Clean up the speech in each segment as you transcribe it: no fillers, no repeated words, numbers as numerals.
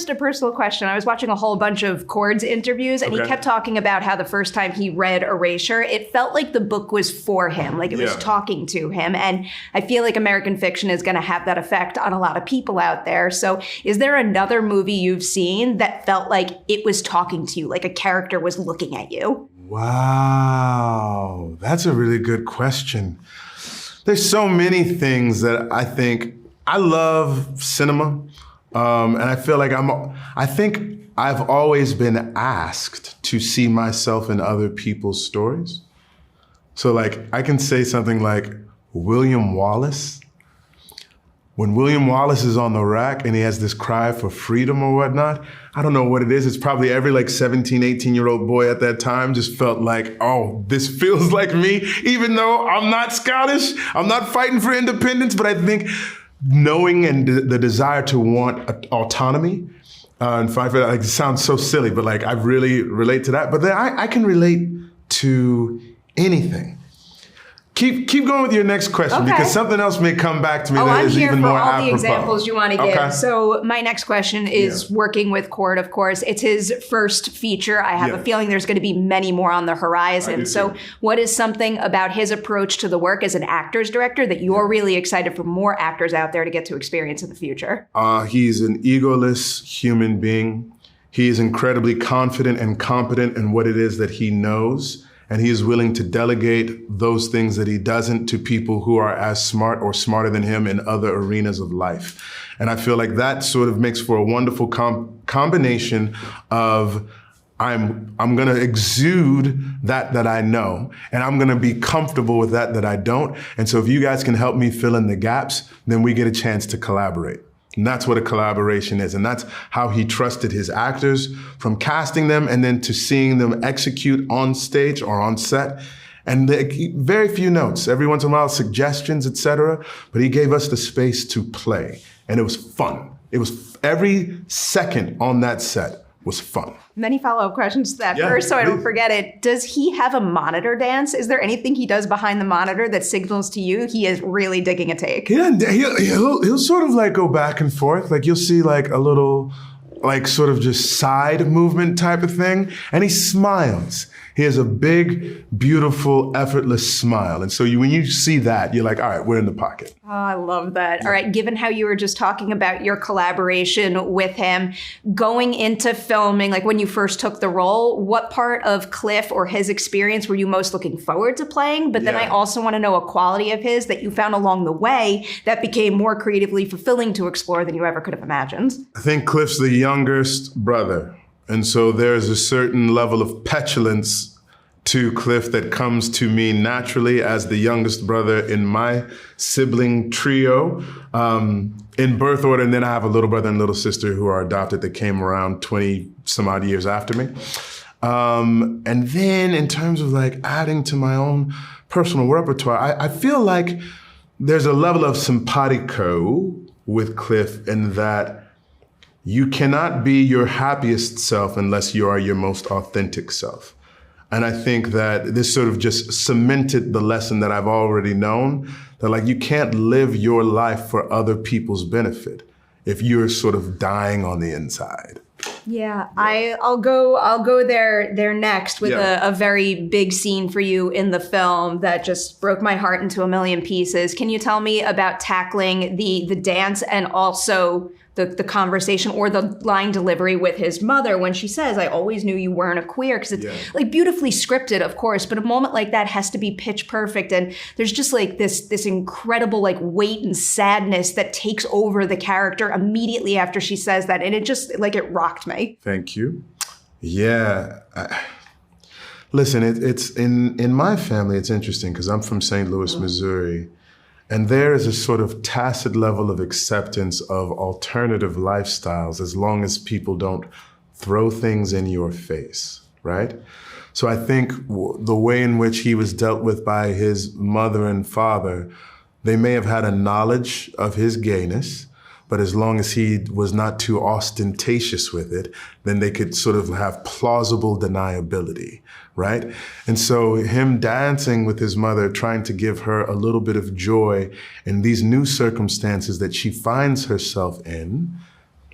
first, a personal question. I was watching a whole bunch of Cord's interviews, and he kept talking about how the first time he read Erasure, it felt like the book was for him, like it was talking to him. And I feel like American fiction is going to have that effect on a lot of people out there. So is there another movie you've seen that felt like it was talking to you, like a character was looking at you? Wow, that's a really good question. There's so many things that I think, I love cinema, and I feel like I think I've always been asked to see myself in other people's stories. So like, I can say something like William Wallace. When William Wallace is on the rack and he has this cry for freedom or whatnot, I don't know what it is. It's probably every like 17, 18-year-old boy at that time just felt like, oh, this feels like me, even though I'm not Scottish, I'm not fighting for independence, but I think knowing and the desire to want autonomy and fight for that, like, it sounds so silly, but like I really relate to that. But then I can relate to anything. Keep going with your next question, because something else may come back to me that is even more apropos. I'm here for all the examples you want to give. So my next question is working with Cord, of course. It's his first feature. I have a feeling there's going to be many more on the horizon. So what is something about his approach to the work as an actor's director that you're really excited for more actors out there to get to experience in the future? He's an egoless human being. He is incredibly confident and competent in what it is that he knows. And he is willing to delegate those things that he doesn't to people who are as smart or smarter than him in other arenas of life. And I feel like that sort of makes for a wonderful combination of I'm going to exude that I know, and I'm going to be comfortable with that I don't. And so if you guys can help me fill in the gaps, then we get a chance to collaborate. And that's what a collaboration is. And that's how he trusted his actors, from casting them and then to seeing them execute on stage or on set. And very few notes, every once in a while, suggestions, etc. But he gave us the space to play. And it was fun. It was every second on that set was fun. Many follow-up questions to that first, so I don't forget it. Does he have a monitor dance? Is there anything he does behind the monitor that signals to you he is really digging a take? Yeah, he'll sort of like go back and forth. Like you'll see like a little, like sort of just side movement type of thing. And he smiles. He has a big, beautiful, effortless smile. And so when you see that, you're like, all right, we're in the pocket. Oh, I love that. All right, given how you were just talking about your collaboration with him, going into filming, like when you first took the role, what part of Cliff or his experience were you most looking forward to playing? But then I also want to know a quality of his that you found along the way that became more creatively fulfilling to explore than you ever could have imagined. I think Cliff's the youngest brother. And so there's a certain level of petulance to Cliff that comes to me naturally as the youngest brother in my sibling trio in birth order. And then I have a little brother and little sister who are adopted that came around 20 some odd years after me. And then in terms of like adding to my own personal repertoire, I feel like there's a level of simpatico with Cliff in that you cannot be your happiest self unless you are your most authentic self. And I think that this sort of just cemented the lesson that I've already known, that like you can't live your life for other people's benefit if you're sort of dying on the inside. Yeah, I'll go there next with a very big scene for you in the film that just broke my heart into a million pieces. Can you tell me about tackling the dance and also the conversation or the line delivery with his mother when she says, I always knew you weren't a queer, because it's like beautifully scripted, of course, but a moment like that has to be pitch perfect. And there's just like this incredible like weight and sadness that takes over the character immediately after she says that. And it just like, it rocked me. Thank you. Yeah. Listen, it's in my family, it's interesting because I'm from St. Louis, Missouri. And there is a sort of tacit level of acceptance of alternative lifestyles as long as people don't throw things in your face, right? So I think the way in which he was dealt with by his mother and father, they may have had a knowledge of his gayness, but as long as he was not too ostentatious with it, then they could sort of have plausible deniability, right? And so him dancing with his mother, trying to give her a little bit of joy in these new circumstances that she finds herself in,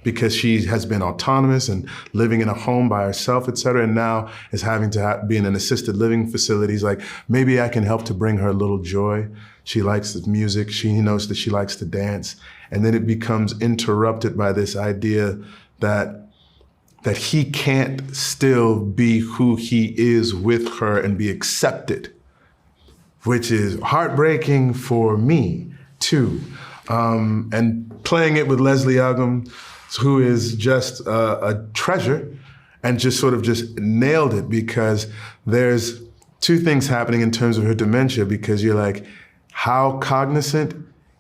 because she has been autonomous and living in a home by herself, et cetera, and now is having to be in an assisted living facility. He's like, maybe I can help to bring her a little joy. She likes the music. He knows that she likes to dance. And then it becomes interrupted by this idea that he can't still be who he is with her and be accepted, which is heartbreaking for me too. And playing it with Leslie Uggams, who is just a treasure, and just sort of just nailed it, because there's two things happening in terms of her dementia, because you're like, how cognizant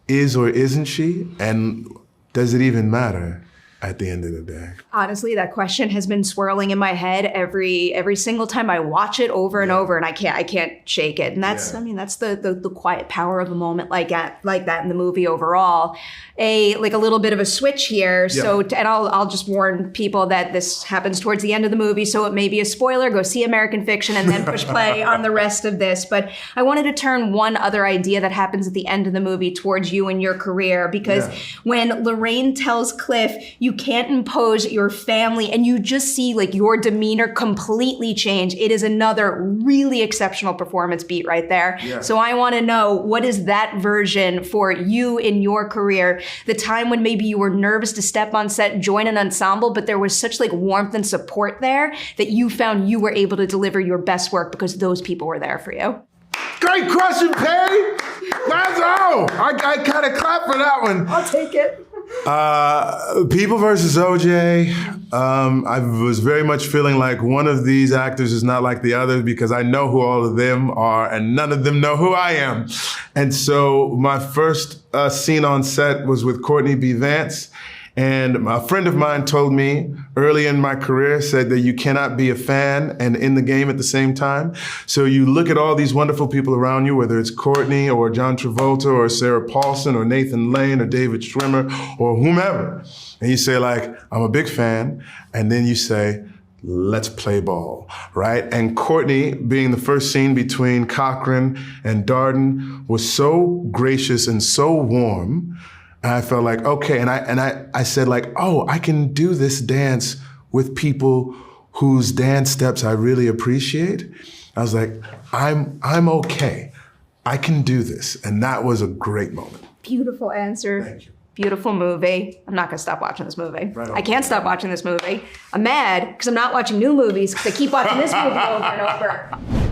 is or isn't she? And does it even matter at the end of the day? Honestly, that question has been swirling in my head every single time I watch it over and over, and I can't shake it. And that's, I mean, that's the quiet power of a moment like that in the movie overall. A little bit of a switch here. Yeah. So, and I'll just warn people that this happens towards the end of the movie, so it may be a spoiler. Go see American Fiction and then push play on the rest of this. But I wanted to turn one other idea that happens at the end of the movie towards you and your career, because when Lorraine tells Cliff, you can't impose your family, and you just see like your demeanor completely change. It is another really exceptional performance beat right there. Yeah. So I want to know, what is that version for you in your career? The time when maybe you were nervous to step on set, join an ensemble, but there was such like warmth and support there that you found you were able to deliver your best work because those people were there for you. Great question, Perry. Let's go. I kind of clap for that one. I'll take it. People versus OJ. I was very much feeling like one of these actors is not like the other, because I know who all of them are and none of them know who I am. And so my first scene on set was with Courtney B. Vance. And a friend of mine told me early in my career, said that you cannot be a fan and in the game at the same time. So you look at all these wonderful people around you, whether it's Courtney or John Travolta or Sarah Paulson or Nathan Lane or David Schwimmer or whomever. And you say like, I'm a big fan. And then you say, let's play ball, right? And Courtney, being the first scene between Cochran and Darden, was so gracious and so warm. And I felt like, okay, and I said like, oh, I can do this dance with people whose dance steps I really appreciate. I was like, I'm okay. I can do this. And that was a great moment. Beautiful answer. Thank you. Beautiful movie. I'm not gonna stop watching this movie. Right on. I can't stop watching this movie. I'm mad because I'm not watching new movies because I keep watching this movie over and over.